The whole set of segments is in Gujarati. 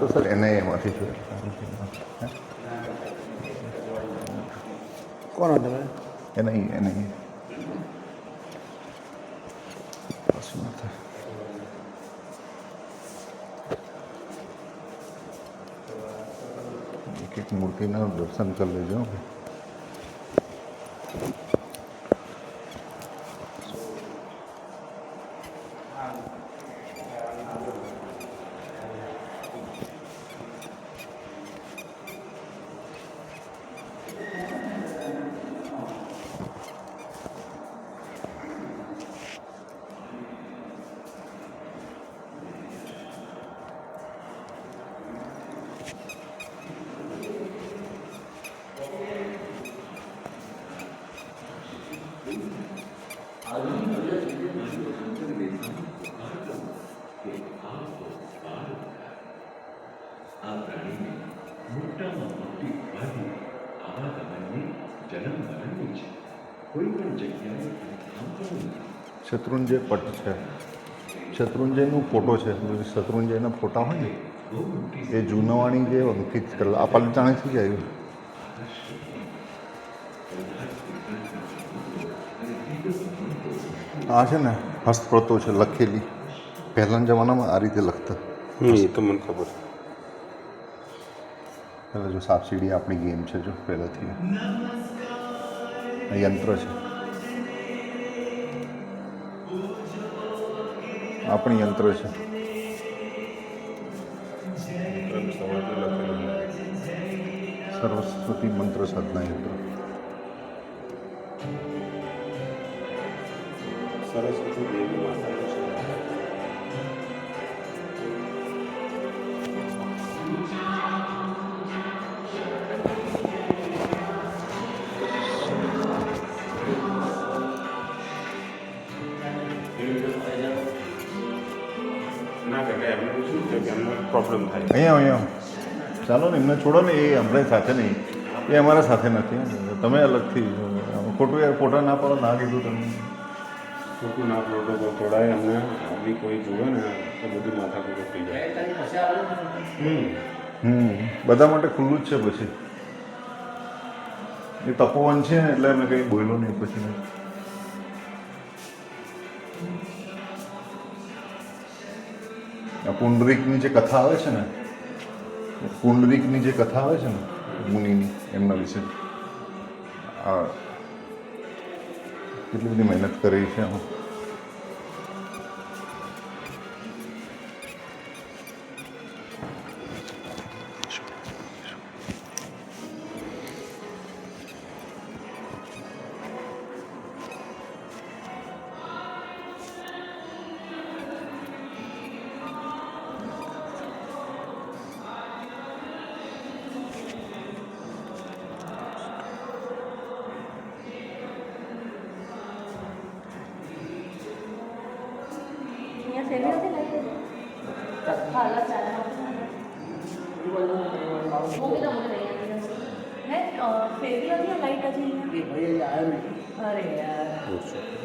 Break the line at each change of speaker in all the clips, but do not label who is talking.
તો સર એનઆઈએમાંથી છું.
કોણ તમે?
એનઆઈએ એક એક મૂર્તિના દર્શન કરી લેજો.
આ પ્રાણીને મોટામાં મોટી ઉપાધિ આવાગમનની જન્મ મરણની છે. કોઈ પણ જગ્યાએ થાંભવું નથી.
શત્રુંજય પટ છે. શત્રુંજયનું ફોટો છે. શત્રુંજયના ફોટા હોય ને એ જૂનવાણી જે અંકિત કરેલા આ પલચાણેથી જ આવ્યું. આ છે ને હસ્તપ્રતો છે લખેલી. પહેલાંના જમાનામાં આ રીતે લખતા.
એ તો મને ખબર.
પહેલાં જો સાપસીડી આપણી ગેમ છે જો પહેલાંથી યંત્ર છે આપણી યંત્ર છે. સરસ્વતી મંત્ર સાધના યંત્ર.
સરસ્વતી દેવી માતા પ્રોબ્લેમ થાય.
અહીંયા ચાલો ને એમને છોડો ને. એ હમણાં સાથે નહીં. એ અમારા સાથે નથી. તમે અલગથી ખોટું યાર ફોટા ના પાડો. ના કીધું તમે
ખોટું ના પ્રોટોકોલ તોડાય. અમને આવી કોઈ જુએ ને તો બધું માથાકૂટ થઈ જાય.
બધા માટે ખુલ્લું જ છે. પછી એ તપોવન છે ને એટલે અમે કંઈ બોલ્યો નહીં પછી. આ પુંડરીકની જે કથા આવે છે ને પુંડરીકની જે કથા આવે છે ને મુનિની એમના વિશે આ કેટલી બધી મહેનત કરી છે.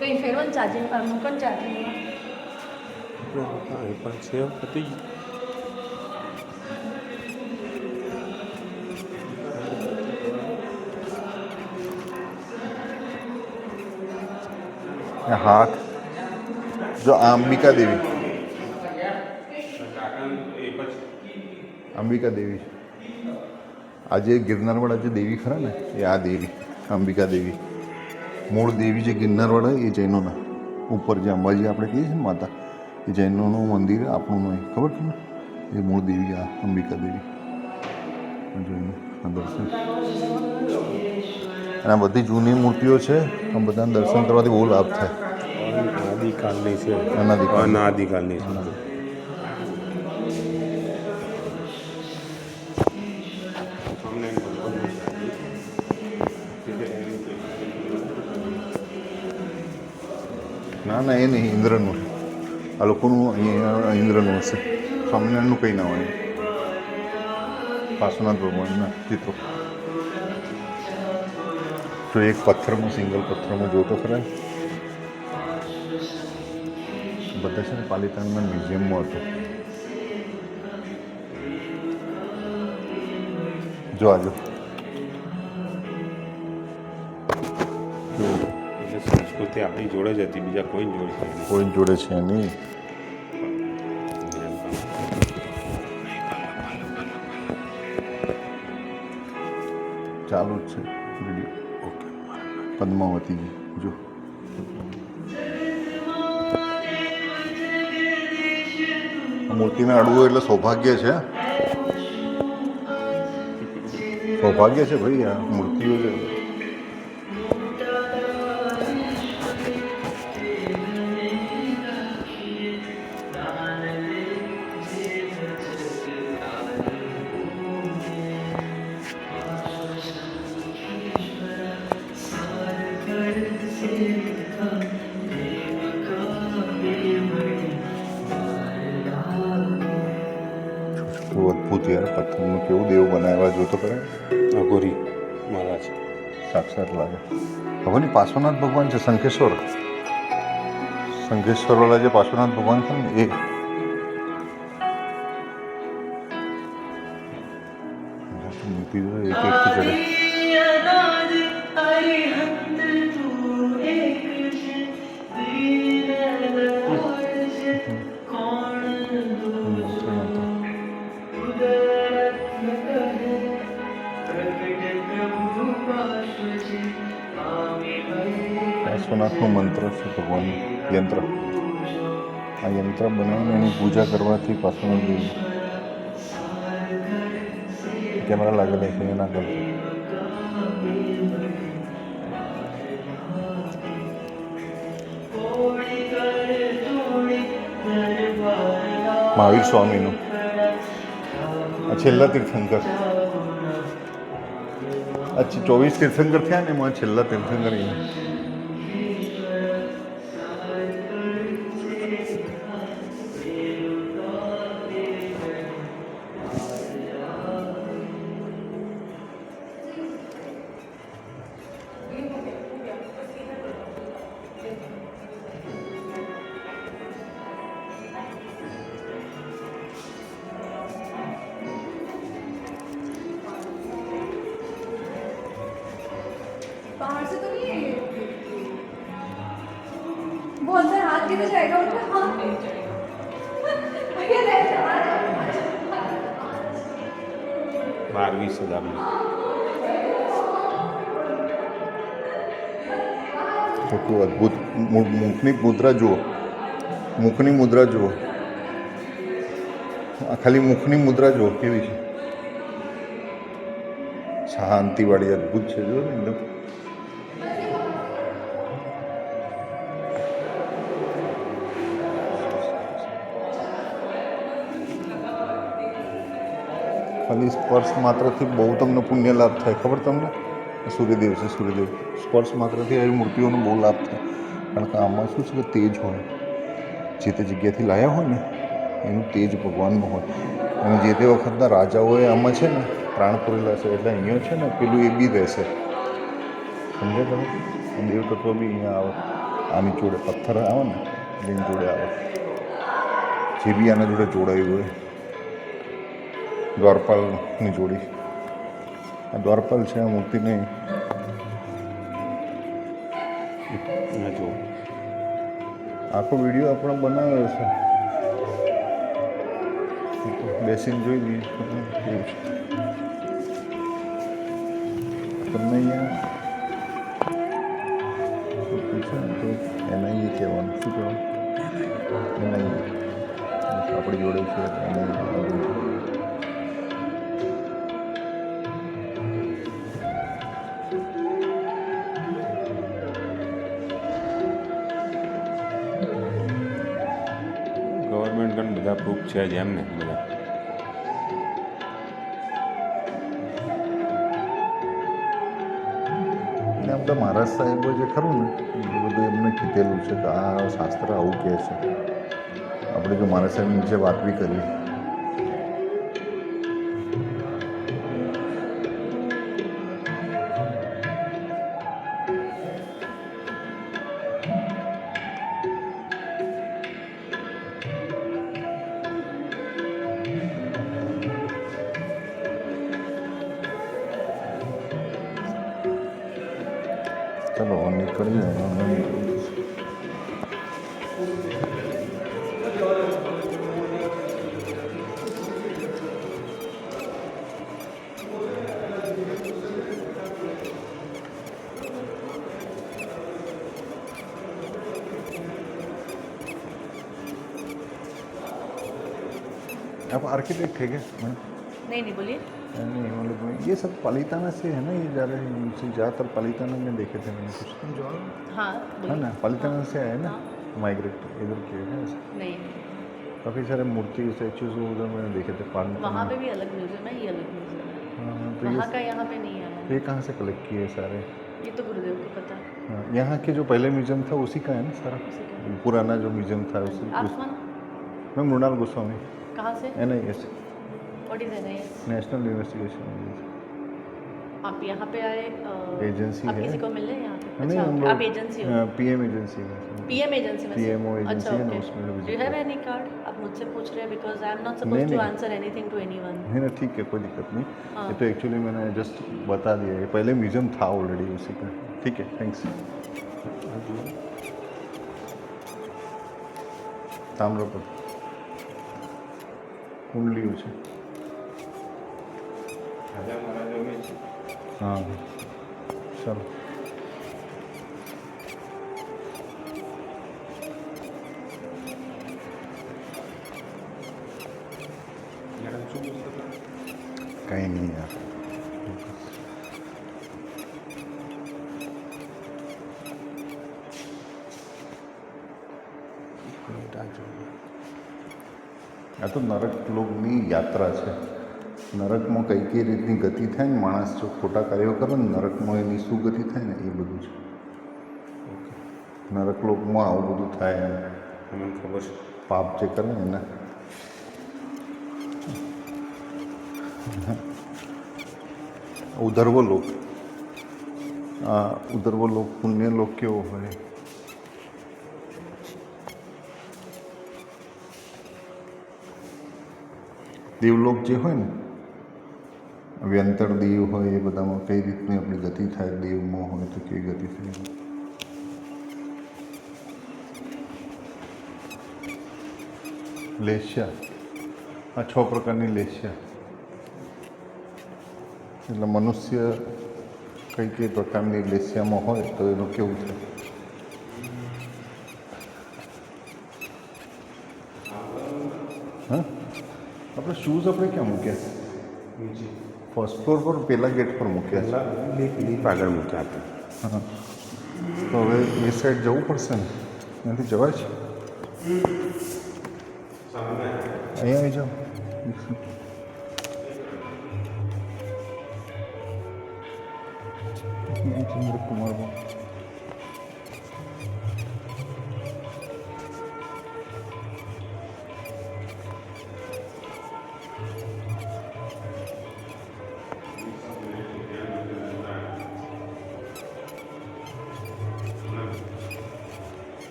કઈ ફેરવન ચાર્જિંગ મુકન ચાર્જિંગ
એ પણ છે હતી.
હાથ જો આ અંબિકા દેવી. અંબિકા દેવી છે. આ જે ગિરનારવાળા જે દેવી ખરા ને એ આ દેવી અંબિકા દેવી. મૂળ દેવી જે ગિરનારવાળા એ જૈનોના ઉપર જે અંબાજી આપણે કહીએ છીએ ને માતા એ જૈનોનું મંદિર આપણું નહીં ખબર છે ને એ મૂળ દેવી આ અંબિકા દેવી. જોઈને દર્શન અને આ બધી જૂની મૂર્તિઓ છે. આ બધાને દર્શન કરવાથી બહુ લાભ થાય.
અનાદિકાળની છે.
અનાદિકાળની
છે.
ના ના એ નહીં ઇન્દ્રનું. આ લોકોનું અહીંયા ઇન્દ્રનું હશે. સ્વામિનારાયણનું કંઈ ના હોય. પાર્શ્વનાથ ભગવાનના ચિત્રો તો એક પથ્થરમાં સિંગલ પથ્થરમાં જોતો ખરા બધા છે ને પાલિતાણાના મ્યુઝિયમમાં હતું. જો આજો જો
એટલે સંસ્કૃતિ આપણી જોડે જ હતી, બીજા કોઈ જોડે છે નહીં.
કોઈ જોડે છે નહીં. ચાલુ જ છે વિડીયો. ઓકે પદ્માવતીજી જો મૂર્તિને અડવું એટલે સૌભાગ્ય છે. સૌભાગ્ય છે ભાઈ, આ મૂર્તિઓ છે. બહુ અદ્ભુત યાર, પથ્થરનું કેવું દેવ બનાવ્યા જો તો કરે.
અઘોરી મહારાજ
સાક્ષાત લાગે. ખબર નહીં પાર્શ્વનાથ ભગવાન છે, શંખેશ્વર વાળા જે પાર્શ્વનાથ ભગવાન છે ને એ. મૂર્તિ એક એકથી ચડે. પાર્શ્વનાથનો મંત્ર છે ભગવાનનું યંત્ર. આ યંત્ર બનાવીને એની પૂજા કરવાથી પાર્શ્વનાથ દેવ કેમેરા લાગેલા છે એના કરતા. મહાવીર સ્વામીનું આ છેલ્લા તીર્થંકર. આ 24 તીર્થંકર થયા ને એમાં છેલ્લા તીર્થંકર અહીંયા.
बाहर से तो नहीं है ये। वो अंदर हाथ किधर जाएगा उनका हाथ नहीं जाएगा भैया ले जा
12મી સદામાં
કેટલું અદ્ભુત. મુખની મુદ્રા જુઓ, મુખની મુદ્રા જુઓ. આ ખાલી મુખની મુદ્રા જુઓ કેવી છે, શાંતિવાળી અદ્ભુત છે જો ને એકદમ. ખાલી સ્પર્શ માત્રથી બહુ તમને પુણ્ય લાભ થાય. ખબર તમને? સૂર્યદેવ છે, સૂર્યદેવ. સ્પર્શ માત્રથી આવી મૂર્તિઓનો બહુ લાભ થાય. કારણ કે આમાં શું છે કે તેજ હોય, જે તે જગ્યાથી લાવ્યા હોય ને એનું તેજ ભગવાનનું હોય. અને જે તે વખતના રાજાઓએ આમાં છે ને પ્રાણ પૂરેલા છે, એટલે અહીંયા છે ને પેલું એ બી રહેશે. સમજ્યા તમે? દેવતત્વ બી અહીંયા આવે. આની જોડે પથ્થર આવે ને એટલે એની જોડે આવે, જે બી આના જોડે જોડાયું હોય. દ્વારપાલની જોડી, આ દ્વારપાલ છે આ મૂર્તિની.
જો
આખો વિડીયો આપણે બનાવ્યો છે, બેસીને જોઈ લઈએ કેવું છે. તમને અહીંયા પૂછે ને તો એનઆઈએ કહેવાનું. શું કહેવાનું? એનઆઈએ આપણી જોડે છે એનઆઈએ.
ગવર્મેન્ટ ગણ બધા પ્રૂફ છે જ એમ ને બધા.
અને આપણા મહારાજ સાહેબો જે ખરું ને એ બધું એમને કીધેલું છે કે આ શાસ્ત્ર આવું કહે છે. આપણે જો મહારાજ સાહેબ નીચે વાત બી કરીએ. નીકળી જાય અમે आप आर्किटेक्ट है क्या मैडम?
नहीं बोलिए।
नहीं मतलब ये सब पालिताना से है ना, ये ज़्यादातर पालिताना में देखे थे मैंने कुछ,
हाँ
है
बोलिए।
ना, पालिताना
हाँ,
से आए ना,
हाँ।
माइग्रेट इधर किए हैं ऐसे।
नहीं
काफ़ी सारे मूर्ति स्टैचूज उधर मैंने देखे थे पालिताना।
वहाँ पे भी अलग म्यूजियम है, ये अलग म्यूजियम है।
हाँ तो
वहाँ का
ये
यहाँ पे नहीं आया है।
कहाँ से कलेक्ट किए सारे?
ये तो गुरुदेव को पता है।
हाँ, यहाँ के जो पहले म्यूजियम था उसी का है ना सारा,
उसी का।
पुराना जो म्यूजियम था उसी
आप
उस,
कौन?
मैं मृणाल गोस्वामी,
कहाँ से?
NIS,
what is NIS?
National investigation
आप यहाँ पे आए
एजेंसी
आप
है।
किसी को मिलने यहाँ पे?
नहीं,
अच्छा
हम
आप
लोग
एजेंसी हो?
PM एजेंसी है।
PM एजेंसी में से?
PMO एजेंसी
अच्छा
है ना,
ओके।
उसमें visit
डू यू हैव
करते
एनी कार्ड? आप मुझसे पूछ रहे हैं बिकॉज आई एम नॉट
नहीं,
सपोज टू
नहीं।
Answer anything to anyone.
नहीं ना, ठीक है, कोई दिक्कत नहीं।
हाँ।
ये तो एक्चुअली मैंने जस्ट बता दिया है, पहले म्यूजियम था ऑलरेडी उसी का। ठीक है, थैंक्स। ताम्रपत्र કુંડલીઓ છે।
રાજા મહારાજાઓની છે।
हाँ चलो
મેડમ શું પૂછતા હતા?
कहीं नहीं यार। આ તો નરક લોકની યાત્રા છે। નરકમાં કઈ કઈ રીતની ગતિ થાય ને, માણસ જો ખોટા કાર્યો કરે ને નરકમાં એની શું ગતિ થાય ને એ બધું છે। નરક લોકમાં આવું બધું થાય એમ,
મને ખબર છે।
પાપ જે કરે ને એના। ઉધર્વ લોક, આ ઉધર્વ લોક પુણ્ય લોક કેવો હોય? દેવલોક જે હોય ને, વ્યંતર દેવ હોય એ બધામાં કઈ રીતની આપણી ગતિ થાય, દેવમાં હોય તો કેવી ગતિ થાય। લેસ્યા, આ 6 પ્રકારની લેસ્યા, એટલે મનુષ્ય કઈ કઈ પ્રકારની લેસ્યામાં હોય તો એનું કેવું થાય? હા, આપણે શૂઝ આપણે ક્યાં મૂક્યા?
નીચે
ફર્સ્ટ ફ્લોર પર પેલા ગેટ પર મૂક્યા છે।
પહેલાં લીપ આગળ મૂક્યા આપણે।
હા, તો હવે એ સાઈડ જવું પડશે ને, ત્યાંથી જવાય છે? અહીંયા આવી જાઓ। ચંદ્રકુમાર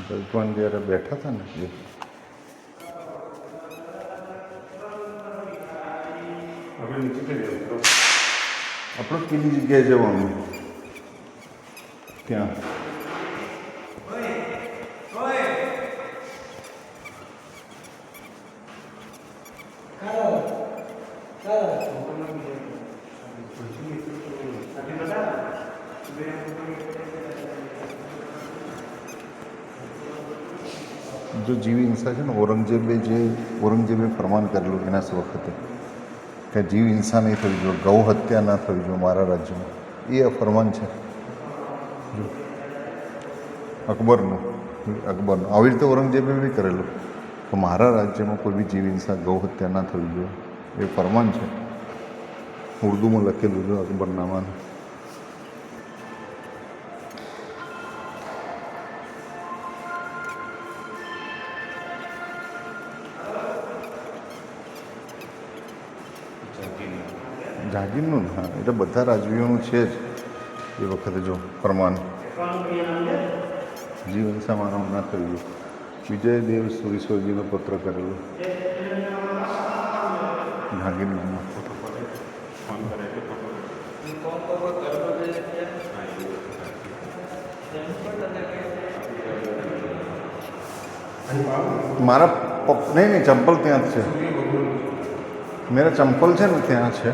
ભગવાન જ્યારે બેઠા હતા ને એ
આપણે નીચે થઈ જવું।
આપણે પેલી જગ્યાએ જવાનું, ત્યાં જો જીવ હિંસા છે ને, ઔરંગઝેબે ફરમાન કરેલું એના વખતે કે જીવ હિંસા નહીં થવી જોઈએ, ગૌ હત્યા ના થવી જોઈએ મારા રાજ્યમાં, એ આ ફરમાન છે જો અકબરનું આવી રીતે ઔરંગઝેબે બી કરેલું કે મારા રાજ્યમાં કોઈ બી જીવ હિંસા, ગૌ હત્યા ના થવી જોઈએ, એ ફરમાન છે, ઉર્દુમાં લખેલું છે અકબરનામાનું. જાગીરનું ને હા, એટલે બધા રાજવીઓનું છે જ એ વખતે. જો ફરમાન જીવન સમારંભ ના કર્યું, વિજયદેવ સુરીશ્વરજીનો પત્ર કરેલો જાગીરનામા.
ફોન કરે એટલે
મારા નહીં નહીં ચંપલ ત્યાં જ છે, મેરા ચંપલ છે ને ત્યાં છે.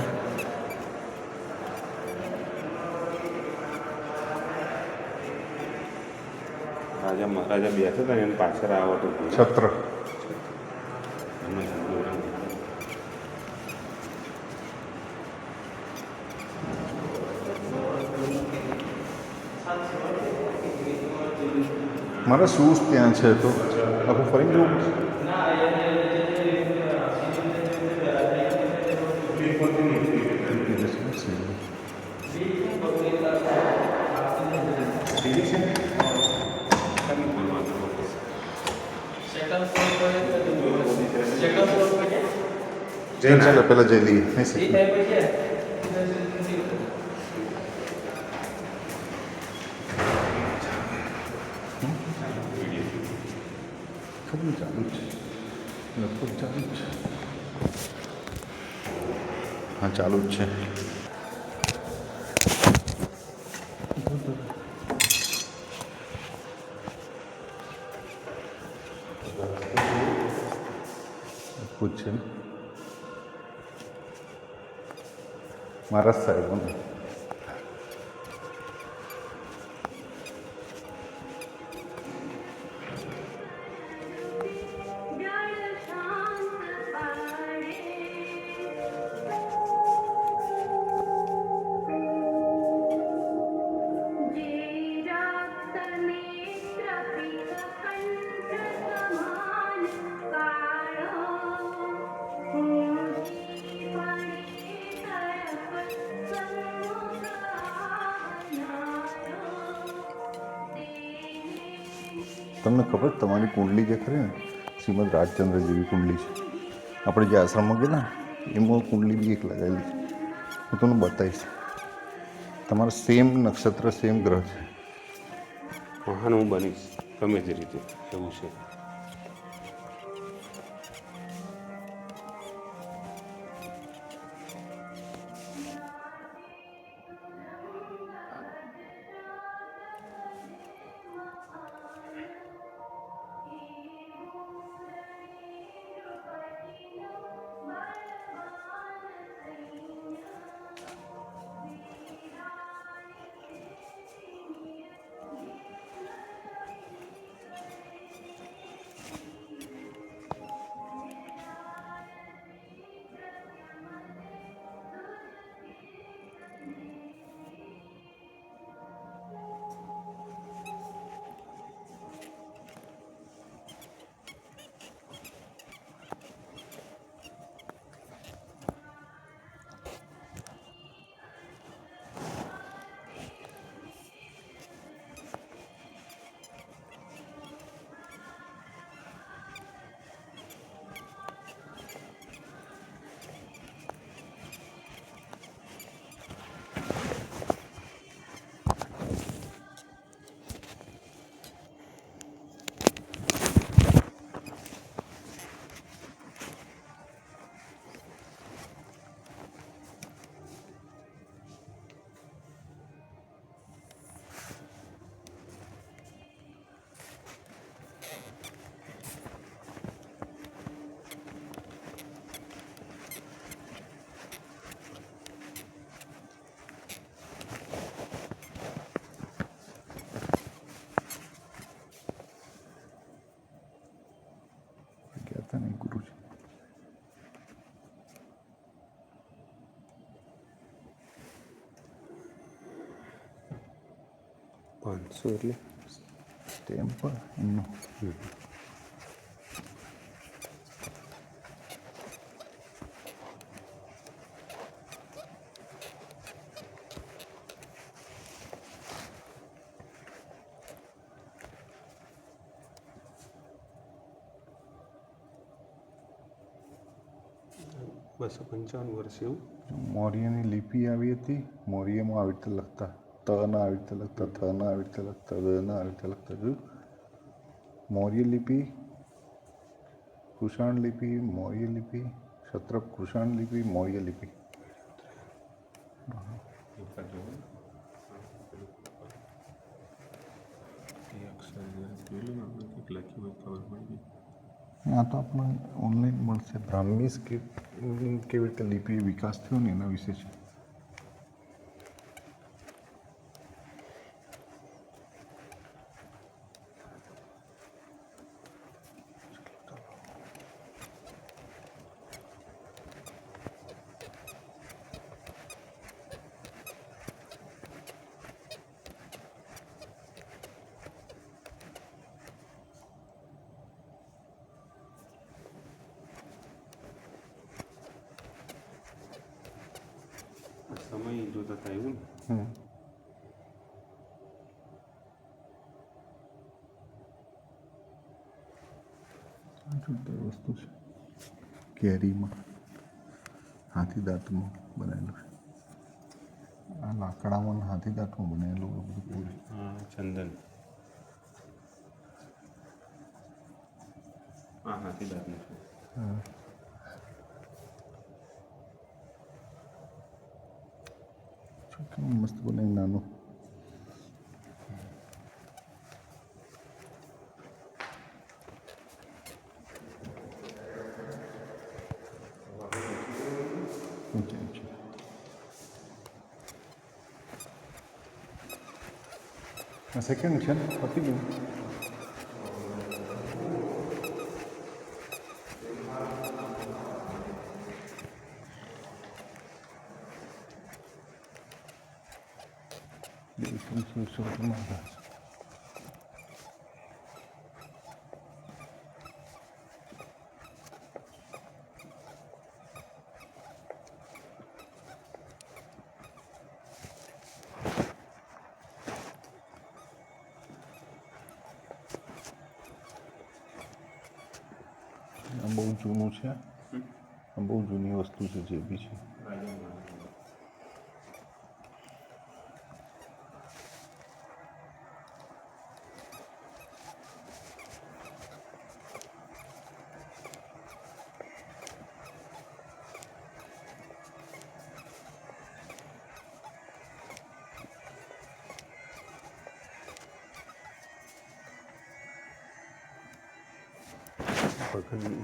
રાજા મહારાજા બેઠા હતા ને એને પાછળ આવો તો
છત્ર
એમને
મારા શૂઝ ત્યાં છે, તો આખું ફરીને જવું. ચાલો પહેલાં જઈ લઈએ. નહીં શીખવું. ખબર ચાલુ જ છે, લગભગ ચાલુ જ છે. હા ચાલુ જ છે. લગભગ છે મહારાજ સાહેબ. તમને ખબર તમારી કુંડલી જે ખરી ને શ્રીમદ રાજચંદ્ર જેવી કુંડલી છે. આપણે જે આશ્રમમાં ગયેલા એમાં કુંડલી બી એક લગાવેલી છે. હું તમને બતાવીશ. તમારા સેમ નક્ષત્ર સેમ ગ્રહ છે.
મહાન હું બનીશ ગમે તે રીતે, એવું છે.
ગુરુજી
500 એટલે
સ્ટેમ્પ પર એમનું.
255 વર્ષ એવું.
મૌર્યની લિપિ આવી હતી. મૌર્યમાં આવી રીતે લખતા, તના આવી રીતે લખતા, થના આવી રીતે લખતા, દના આવી રીતે લખતા. જોયું? મૌર્ય લિપિ, કુષાણ લિપિ, મૌર્ય લિપિ, ક્ષત્રપ કુષાણ લિપિ, મૌર્ય લિપિ.
એકવાર જોયું એ અક્ષર જોઈ લો ને, આપણે કંઈક લખ્યું હોય ખબર પડી ગઈ.
આ તો આપણને ઓનલાઈન મળશે. બ્રાહ્મી સ્ક્રિપ્ટ કેવી રીતે લિપિ વિકાસ થયો ને એના વિશે છે.
સમય જોતા હતા એવું ને.
જોરદાર વસ્તુ છે. કેરીમાં હાથી દાંતમાં બનાવેલું છે. આ લાકડામાં ને હાથી દાંતમાં બનાવેલું બધું પૂરી.
હા, ચંદન. હા, હાથી દાંતનું છે.
કેવું મસ્ત બનાવી નાનું. સેકન્ડ છે ને પતી ગયું. આ બહુ જૂનું છે. આ બહુ જૂની વસ્તુ છે જે બી છે.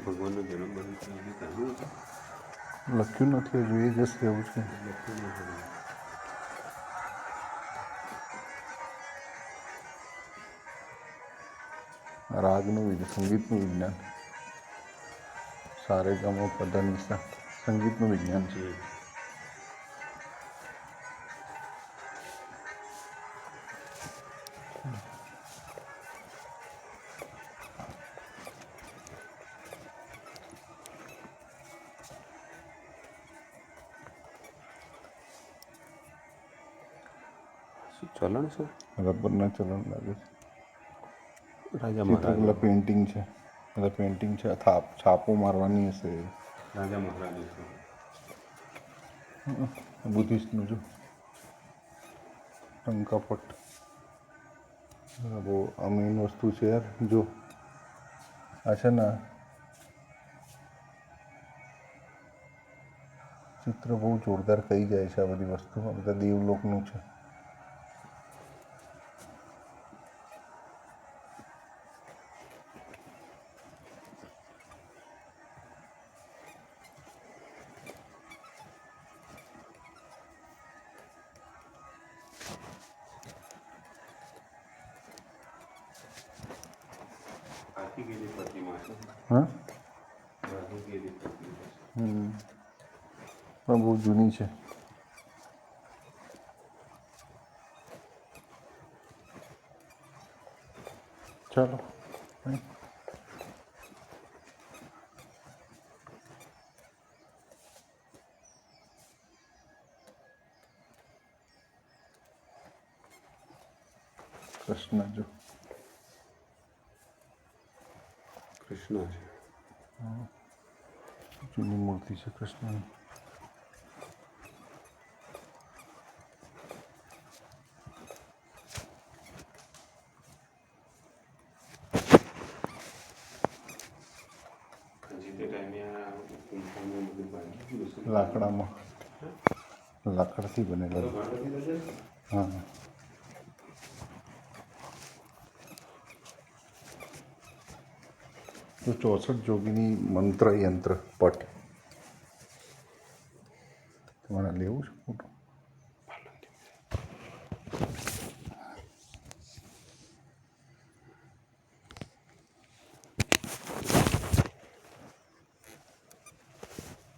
ભગવાનનો જન્મ બને છે એ જાણ્યું છે.
લખ્યું નથી હજુ, એ જશે એવું છે.
લખ્યું નથી.
રાગનું સંગીતનું વિજ્ઞાન. સારેગામા પધનિસા સંગીતનું વિજ્ઞાન છે.
શું ચલણ છે?
રબરના ચલણ લાગે છે.
રાજા
ચિત્રકલા
મહારાજા.
પેઇન્ટિંગ છે. બધા પેઇન્ટિંગ છે. છાપો મારવાની હશે.
રાજા મહારાજા છે.
બુદ્ધિસ્ટનું જો ટંકાપટ. બહુ આ મેઇન વસ્તુ છે યાર. જો આ છે ને, ચિત્ર બહુ જોરદાર કહી જાય છે. આ બધી વસ્તુ આ બધા દેવલોકનું છે.
કાર્તિકેયની પ્રતિમા છે.
હા,
કાર્તિકેયની પ્રતિમા છે.
પણ બહુ જૂની છે. ચાલો. કૃષ્ણ જો
કૃષ્ણ છે.
જૂની મૂર્તિ છે કૃષ્ણની.
હજી તે ટાઈમે આ કુંભારનું બધું બાંધી ગયું હશે.
લાકડામાં લાકડથી બનેલા.
તો બાંધી દીધા છે?
હા તો 64 જોગીની મંત્ર યંત્ર પટ તમારે લેવું છે ફોટો?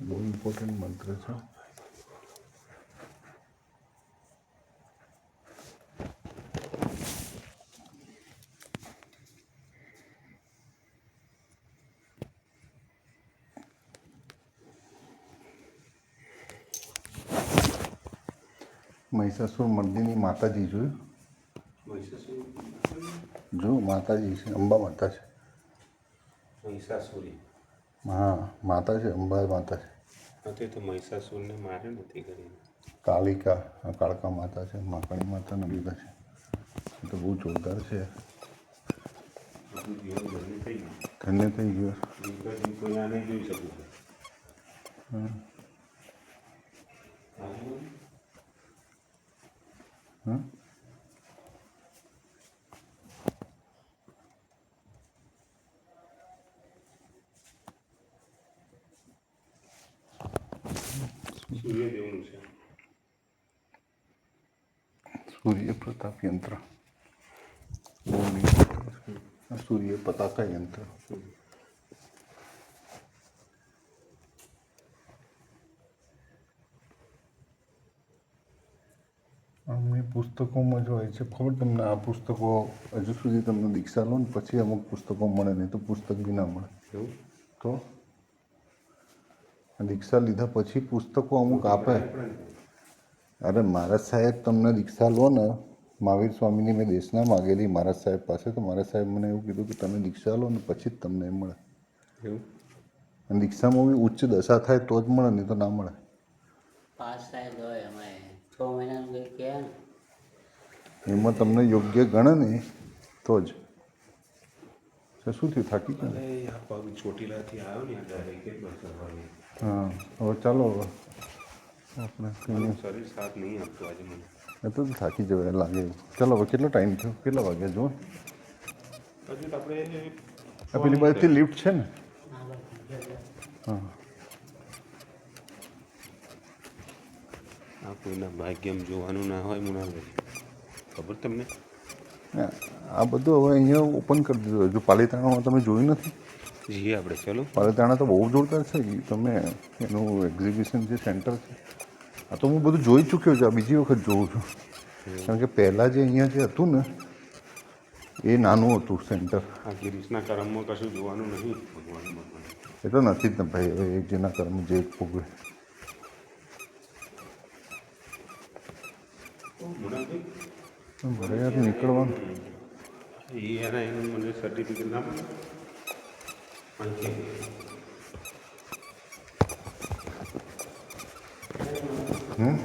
બહુ ઇમ્પોર્ટન્ટ મંત્ર છે. મહિષાસુર મર્દિની માતાજી જોયું?
મહિષાસુર
જો માતાજી છે, અંબા માતા છે.
મહિષાસુરી.
હા માતા છે, અંબા માતા છે.
હા તે તો મહિષાસુરને મારે નથી કરી.
કાલિકા કાળકા માતા છે, માકણી માતાના બધા છે. એ તો બહુ જોરદાર છે.
બધું જીવન ધન્ય થઈ ગયું.
ધન્ય થઈ ગયો.
જીવન કોઈ આ નહીં જોઈ શકું છું.
હમ.
આજુ
હમ?
સૂર્યદેવનું છે.
સૂર્ય પ્રતાપ યંત્ર. સૂર્ય પતાકા યંત્ર. અમને પુસ્તકોમાં જો હોય છે ખબર તમને? આ પુસ્તકો હજુ સુધી તમને દીક્ષા લો ને પછી અમુક પુસ્તકો મળે, નહીં તો પુસ્તક બી ના મળે.
એવું?
તો દીક્ષા લીધા પછી પુસ્તકો અમુક આપે. અરે મહારાજ સાહેબ તમને દીક્ષા લો ને, મહાવીર સ્વામીની મેં દેશના માગેલી મહારાજ સાહેબ પાસે, તો મહારાજ સાહેબ મને એવું કીધું કે તમે દીક્ષા લો ને પછી જ તમને એ મળે.
એવું?
અને દીક્ષામાં બી ઉચ્ચ દશા થાય તો જ મળે, નહીં તો ના મળે.
પાસ થાય તો અમે 6 મહિનાનું કંઈક કહે ને.
એમાં તમને યોગ્ય ગણે ને તો જ. શું થયું, થાકી ગયો?
અરે આ પગ ચોટીલાથી આવ્યો ને ડાયરેક્ટ કેટલો સવારે.
હા હવે ચાલો હવે આપણે
મારું શરીર સાથ નહીં આપતું આજે મને.
એ તો થાકી જવાય લાગે એવું. ચાલો હવે કેટલો ટાઈમ થયો, કેટલા વાગ્યા જુઓ?
હજુ તો આપણે
આ પેલી બાજુથી લિફ્ટ છે ને? હા
આ કોઈના ભાગ્યમ જોવાનું ના હોય મુનાભાઈ, ખબર તમને?
આ બધું હવે અહીંયા ઓપન કરી દીધું. હજુ પાલીતાણામાં તમે જોયું નથી?
જઈએ આપણે, ચલો.
પાલીતાણા તો બહુ જોરદાર છે. તમે એનું એક્ઝિબિશન જે સેન્ટર છે, આ તો હું બધું જોઈ ચૂક્યો છું. આ બીજી વખત જોઉં છું. કારણ કે પહેલાં જે અહીંયા જે હતું ને એ નાનું હતું સેન્ટર.
આ ગિરીશના કર્મમાં કશું જોવાનું નહીં. ભગવાન
એ તો નથી જ ને ભાઈ. હવે એક જેના કર્મ જે ભોગવે.
મુનાભાઈ
ઘરે યાર નીકળવાનું.
એનું મને સર્ટિફિકેટ ના મળે.
હમ